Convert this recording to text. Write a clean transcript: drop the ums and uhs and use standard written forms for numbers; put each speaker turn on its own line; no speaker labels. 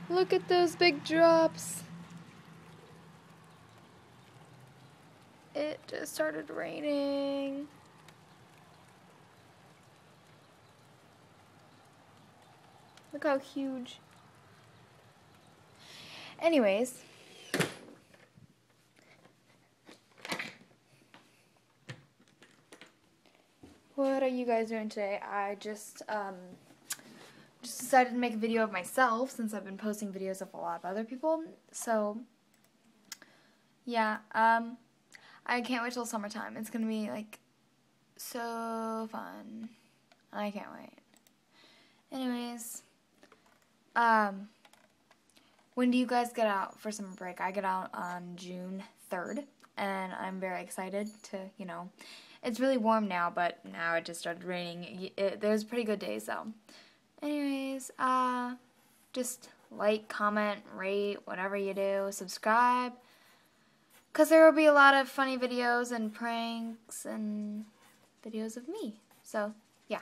Look at those big drops. It just started raining. Look how huge. Anyways. What are you guys doing today? I just decided to make a video of myself since I've been posting videos of a lot of other people. So, yeah, I can't wait till summertime. It's gonna be, like, so fun. I can't wait. Anyways, when do you guys get out for summer break? I get out on June 3rd, and I'm very excited to, you know, it's really warm now, but now it just started raining. There's pretty good days, though. Anyways, just like, comment, rate, whatever you do, subscribe, because there will be a lot of funny videos and pranks and videos of me. So, yeah.